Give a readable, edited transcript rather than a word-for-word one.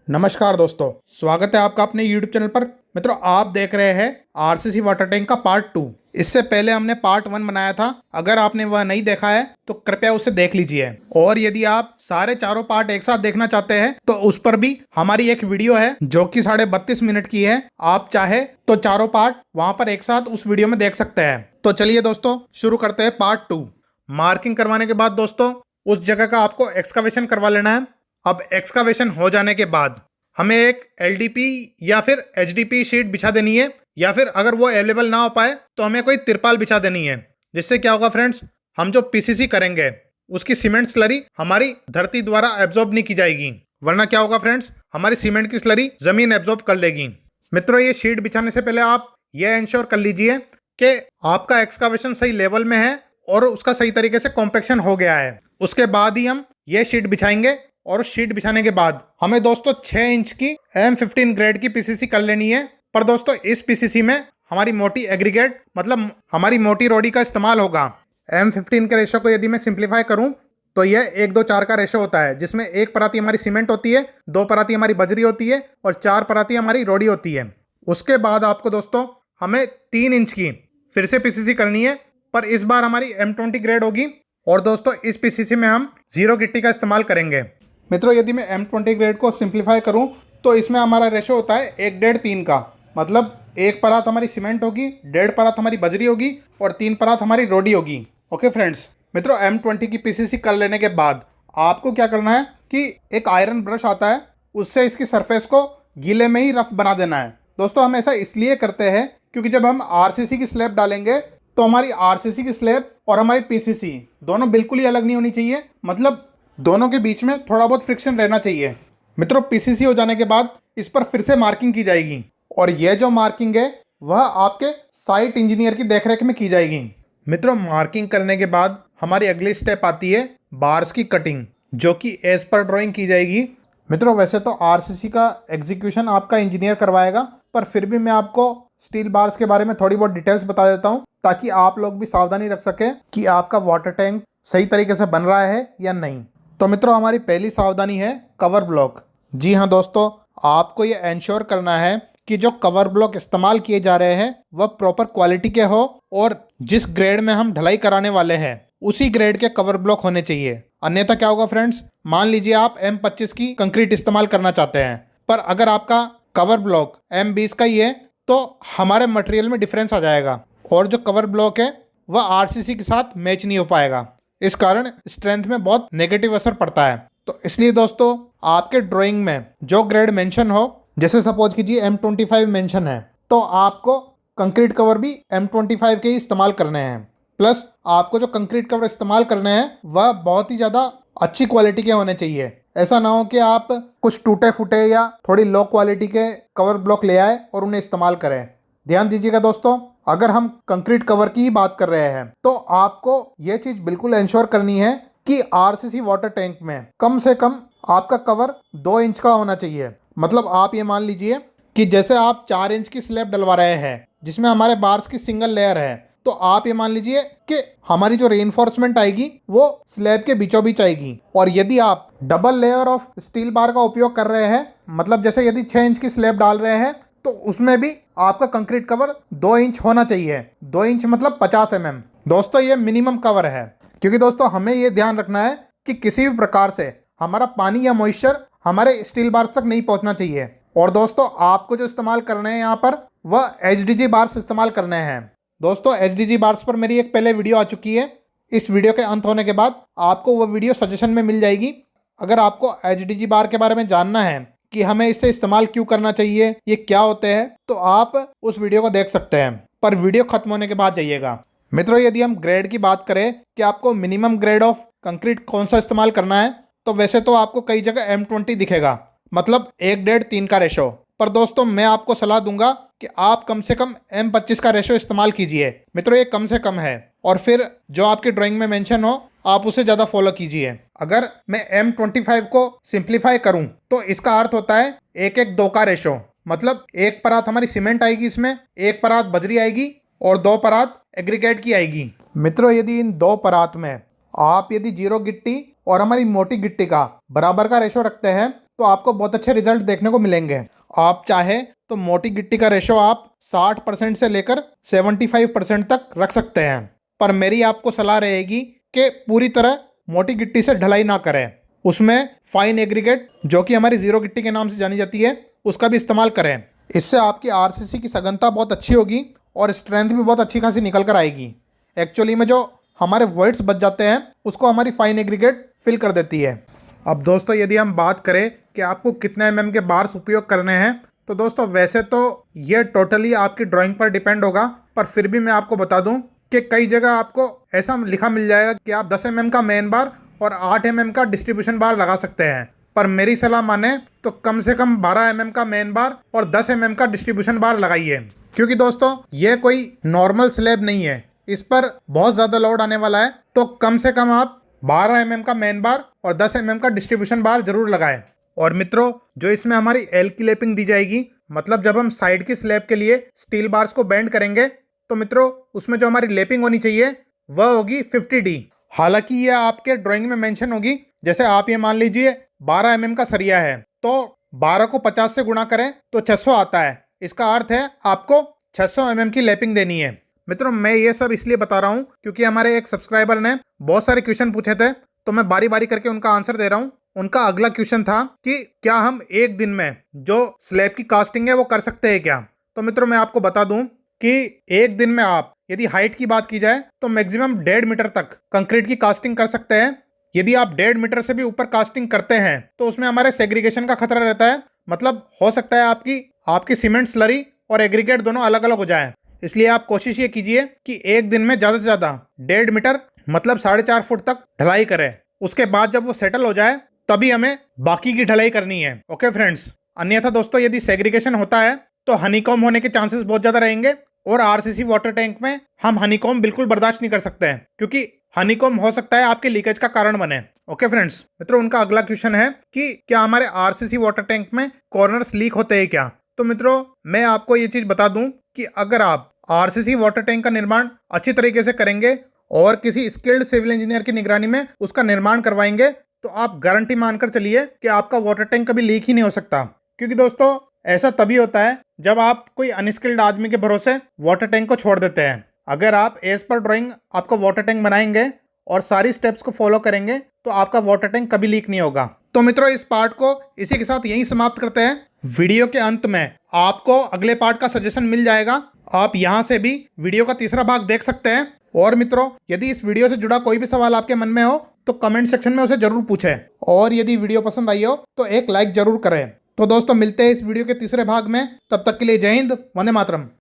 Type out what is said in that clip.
नमस्कार दोस्तों, स्वागत है आपका अपने YouTube चैनल पर। मित्रों, आप देख रहे हैं आरसीसी वाटर टैंक का पार्ट 2। इससे पहले हमने पार्ट 1 बनाया था। अगर आपने वह नहीं देखा है तो कृपया उसे देख लीजिए। और यदि आप सारे चारों पार्ट एक साथ देखना चाहते हैं तो उस पर भी हमारी एक वीडियो है जो कि 32.5 मिनट की है। आप चाहे तो चारों पार्ट वहां पर एक साथ उस वीडियो में देख सकते हैं। तो चलिए दोस्तों, शुरू करते हैं पार्ट 2। मार्किंग करवाने के बाद दोस्तों उस जगह का आपको एक्सकवेशन करवा लेना है। अब एक्सकवेशन हो जाने के बाद हमें एक एलडीपी या फिर एचडीपी शीट बिछा देनी है, या फिर अगर वो अवेलेबल ना हो पाए तो हमें कोई तिरपाल बिछा देनी है। जिससे क्या होगा फ्रेंड्स, हम जो पीसीसी करेंगे उसकी सीमेंट स्लरी हमारी धरती द्वारा एब्जॉर्ब नहीं की जाएगी। वरना क्या होगा फ्रेंड्स, हमारी सीमेंट की स्लरी जमीन एब्जॉर्ब कर लेगी। मित्रों, ये शीट बिछाने से पहले आप ये इंश्योर कर लीजिए कि आपका एक्सकवेशन सही लेवल में है और उसका सही तरीके से कॉम्पैक्शन हो गया है। उसके बाद ही हम ये शीट बिछाएंगे। और उस शीट बिछाने के बाद हमें दोस्तों 6 इंच की M15 ग्रेड की पीसीसी कर लेनी है। पर दोस्तों इस पीसीसी में हमारी मोटी एग्रीगेट मतलब हमारी मोटी रोडी का इस्तेमाल होगा। M15 के रेशो को यदि मैं सिंप्लीफाई करूं तो यह 1-2-4 का रेशो होता है, जिसमें एक पराती हमारी सीमेंट होती है, 2 पराती हमारी बजरी होती है और 4 पराती हमारी रोडी होती है। उसके बाद आपको दोस्तों हमें 3 इंच की फिर से पीसीसी करनी है, पर इस बार हमारी M20 ग्रेड होगी। और दोस्तों इस पीसीसी में हम 0 गिट्टी का इस्तेमाल करेंगे। मित्रों, यदि मैं M20 ग्रेड को सिंप्लीफाई करूं तो इसमें हमारा रेशो होता है 1-1.5-3 का। मतलब एक परात हमारी सीमेंट होगी, 1.5 परात हमारी बजरी होगी और 3 परात हमारी रोडी होगी। ओके फ्रेंड्स, मित्रों M20 की पीसीसी कर लेने के बाद आपको क्या करना है कि एक आयरन ब्रश आता है, उससे इसकी सरफेस को गीले में ही रफ बना देना है। दोस्तों हम ऐसा इसलिए करते हैं क्योंकि जब हम आरसीसी की स्लैब डालेंगे तो हमारी आरसीसी की स्लैब और हमारी पीसीसी दोनों बिल्कुल ही अलग नहीं होनी चाहिए। मतलब दोनों के बीच में थोड़ा बहुत फ्रिक्शन रहना चाहिए। मित्रों, पीसीसी हो जाने के बाद इस पर फिर से मार्किंग की जाएगी और यह जो मार्किंग है वह आपके साइट इंजीनियर की देखरेख में की जाएगी। मित्रों, मार्किंग करने के बाद हमारी अगली स्टेप आती है बार्स की कटिंग, जो कि एज पर ड्राइंग की जाएगी। मित्रों, वैसे तो आरसीसी का एग्जीक्यूशन आपका इंजीनियर करवाएगा, पर फिर भी मैं आपको स्टील बार्स के बारे में थोड़ी बहुत डिटेल्स बता देता हूँ ताकि आप लोग भी सावधानी रख सकें कि आपका वाटर टैंक सही तरीके से बन रहा है या नहीं। तो मित्रों, हमारी पहली सावधानी है कवर ब्लॉक। जी हाँ दोस्तों, आपको ये इंश्योर करना है कि जो कवर ब्लॉक इस्तेमाल किए जा रहे हैं वह प्रॉपर क्वालिटी के हो और जिस ग्रेड में हम ढलाई कराने वाले हैं उसी ग्रेड के कवर ब्लॉक होने चाहिए। अन्यथा क्या होगा फ्रेंड्स, मान लीजिए आप M25 की कंक्रीट इस्तेमाल करना चाहते हैं, पर अगर आपका कवर ब्लॉक M20 का ही है तो हमारे मटेरियल में डिफरेंस आ जाएगा और जो कवर ब्लॉक है वह आरसीसी के साथ मैच नहीं हो पाएगा। इस कारण स्ट्रेंथ में बहुत नेगेटिव असर पड़ता है। तो इसलिए दोस्तों आपके ड्राइंग में जो ग्रेड मेंशन हो, जैसे सपोज कीजिए M25 मेंशन है तो आपको कंक्रीट कवर भी M25 के ही इस्तेमाल करने हैं। प्लस आपको जो कंक्रीट कवर इस्तेमाल करने हैं वह बहुत ही ज़्यादा अच्छी क्वालिटी के होने चाहिए। ऐसा ना हो कि आप कुछ टूटे फूटे या थोड़ी लो क्वालिटी के कवर ब्लॉक ले आए और उन्हें इस्तेमाल करें। ध्यान दीजिएगा दोस्तों, अगर हम कंक्रीट कवर की ही बात कर रहे हैं तो आपको यह चीज बिल्कुल इंश्योर करनी है कि आरसीसी वाटर टैंक में कम से कम आपका कवर 2 इंच का होना चाहिए। मतलब आप ये मान लीजिए कि जैसे आप 4 इंच की स्लैब डलवा रहे हैं जिसमें हमारे बार्स की सिंगल लेयर है, तो आप ये मान लीजिए कि हमारी जो रेइंफोर्समेंट आएगी वो स्लैब के बीचों बीच आएगी। और यदि आप double layer of steel bar का उपयोग कर रहे हैं, मतलब जैसे यदि 6 इंच की स्लैब डाल रहे हैं तो उसमें भी आपका कंक्रीट कवर 2 इंच होना चाहिए। 2 इंच मतलब 50 mm। दोस्तों ये मिनिमम कवर है, क्योंकि दोस्तों हमें ये ध्यान रखना है कि किसी भी प्रकार से हमारा पानी या मॉइस्चर हमारे स्टील बार्स तक नहीं पहुंचना चाहिए। और दोस्तों आपको जो इस्तेमाल करने हैं यहाँ पर वह HDG बार्स इस्तेमाल करने हैं। दोस्तों HDG बार्स पर मेरी एक पहले वीडियो आ चुकी है। इस वीडियो के अंत होने के बाद आपको वह वीडियो सजेशन में मिल जाएगी। अगर आपको HDG बार के बारे में जानना है कि हमें इससे इस्तेमाल क्यों करना चाहिए, ये क्या होते हैं, तो आप उस वीडियो को देख सकते हैं, पर वीडियो खत्म होने के बाद जाइएगा। मित्रों, यदि हम ग्रेड की बात करें कि आपको मिनिमम ग्रेड ऑफ कंक्रीट कौन सा इस्तेमाल करना है, तो वैसे तो आपको कई जगह M20 दिखेगा, मतलब 1-1.5-3 का रेशो। पर दोस्तों मैं आपको सलाह दूंगा कि आप कम से कम M25 का रेशो इस्तेमाल कीजिए। मित्रों, ये कम से कम है और फिर जो आपकी ड्राइंग में मेंशन हो आप उसे ज़्यादा फॉलो कीजिए। अगर मैं M25 को सिंप्लीफाई करूं तो इसका अर्थ होता है 1-1-2 का रेशो। मतलब एक परात हमारी सीमेंट आएगी, इसमें एक परात बजरी आएगी और 2 परात एग्रीगेट की आएगी। मित्रों, यदि इन 2 परात में आप यदि 0 गिट्टी और हमारी मोटी गिट्टी का बराबर का रेशो रखते हैं तो आपको बहुत अच्छे रिजल्ट देखने को मिलेंगे। आप चाहे तो मोटी गिट्टी का रेशो आप 60% से लेकर 75% तक रख सकते हैं, पर मेरी आपको सलाह रहेगी कि पूरी तरह मोटी गिट्टी से ढलाई ना करें। उसमें फाइन एग्रीगेट, जो कि हमारी जीरो गिट्टी के नाम से जानी जाती है, उसका भी इस्तेमाल करें। इससे आपकी आरसीसी की सघनता बहुत अच्छी होगी और स्ट्रेंथ भी बहुत अच्छी खासी निकल कर आएगी। एक्चुअली में जो हमारे वॉइड्स बच जाते हैं उसको हमारी फाइन एग्रीगेट फिल कर देती है। अब दोस्तों यदि हम बात करें कि आपको कितने mm के बार्स उपयोग करने हैं, तो दोस्तों वैसे तो ये टोटली आपकी ड्राइंग पर डिपेंड होगा, पर फिर भी मैं आपको बता दूं कि कई जगह आपको ऐसा लिखा मिल जाएगा कि आप 10 mm का मेन बार और 8 mm का डिस्ट्रीब्यूशन बार लगा सकते हैं। पर मेरी सलाह माने तो कम से कम 12 mm का मेन बार और 10 mm का डिस्ट्रीब्यूशन बार लगाइए, क्योंकि दोस्तों ये कोई नॉर्मल स्लैब नहीं है, इस पर बहुत ज़्यादा लोड आने वाला है। तो कम से कम आप 12 mm का मेन बार और 10 mm का डिस्ट्रीब्यूशन बार जरूर लगाएं। और मित्रों, जो इसमें हमारी एल की लैपिंग दी जाएगी, मतलब जब हम साइड की स्लैब के लिए स्टील बार्स को बेंड करेंगे, तो मित्रों उसमें जो हमारी लैपिंग होनी चाहिए वह होगी 50D। हालांकि ये आपके ड्राइंग में मेंशन होगी। जैसे आप ये मान लीजिए 12 mm का सरिया है, तो 12 को 50 से गुणा करें तो 600 आता है। इसका अर्थ है आपको 600 mm की लैपिंग देनी है। मित्रों मैं ये सब इसलिए बता रहा हूँ क्योंकि हमारे एक सब्सक्राइबर ने बहुत सारे क्वेश्चन पूछे थे, तो मैं बारी बारी करके उनका आंसर दे रहा हूँ। उनका अगला क्वेश्चन था कि क्या हम एक दिन में जो स्लैब की कास्टिंग है वो कर सकते हैं क्या। तो मित्रों मैं आपको बता दूं कि एक दिन में आप यदि हाइट की बात की जाए तो मैक्सिमम 1.5 मीटर तक कंक्रीट की कास्टिंग कर सकते हैं। यदि आप 1.5 मीटर से भी ऊपर कास्टिंग करते हैं तो उसमें हमारे सेग्रीगेशन का खतरा रहता है। मतलब हो सकता है आपकी सीमेंट स्लरी और एग्रीगेट दोनों अलग अलग हो जाए। इसलिए आप कोशिश ये कीजिए कि एक दिन में ज़्यादा से ज़्यादा 1.5 मीटर मतलब 4.5 फुट तक ढलाई करें। उसके बाद जब वो सेटल हो जाए तभी हमें बाकी की ढलाई करनी है। ओके फ्रेंड्स, अन्यथा दोस्तों यदि सेग्रीगेशन होता है तो हनीकॉम्ब होने के चांसेस बहुत ज़्यादा रहेंगे, और आरसीसी वाटर टैंक में हम हनीकॉम्ब बिल्कुल बर्दाश्त नहीं कर सकते हैं, क्योंकि हनीकॉम्ब हो सकता है आपके लीकेज का कारण बने। ओके फ्रेंड्स, मित्रों उनका अगला क्वेश्चन है कि क्या हमारे आरसीसी वाटर टैंक में कॉर्नर्स लीक होते हैं क्या। तो मित्रों मैं आपको ये चीज़ बता दूं कि अगर आप आरसीसी वाटर टैंक का निर्माण अच्छी तरीके से करेंगे और किसी स्किल्ड सिविल इंजीनियर की निगरानी में उसका निर्माण करवाएंगे, तो आप गारंटी मानकर चलिए कि आपका वाटर टैंक कभी लीक ही नहीं हो सकता। क्योंकि दोस्तों ऐसा तभी होता है जब आप कोई अनस्किल्ड आदमी के भरोसे वाटर टैंक को छोड़ देते हैं। अगर आप एज पर ड्राइंग आपका वाटर टैंक बनाएंगे और सारी स्टेप्स को फॉलो करेंगे तो आपका वाटर टैंक कभी लीक नहीं होगा। तो मित्रों इस पार्ट को इसी के साथ यहीं समाप्त करते हैं। वीडियो के अंत में आपको अगले पार्ट का सजेशन मिल जाएगा, आप यहां से भी वीडियो का तीसरा भाग देख सकते हैं। और मित्रों यदि इस वीडियो से जुड़ा कोई भी सवाल आपके मन में हो तो कमेंट सेक्शन में उसे जरूर पूछें, और यदि वीडियो पसंद आई हो तो एक लाइक जरूर करें। तो दोस्तों मिलते हैं इस वीडियो के तीसरे भाग में, तब तक के लिए जय हिंद, वंदे मातरम।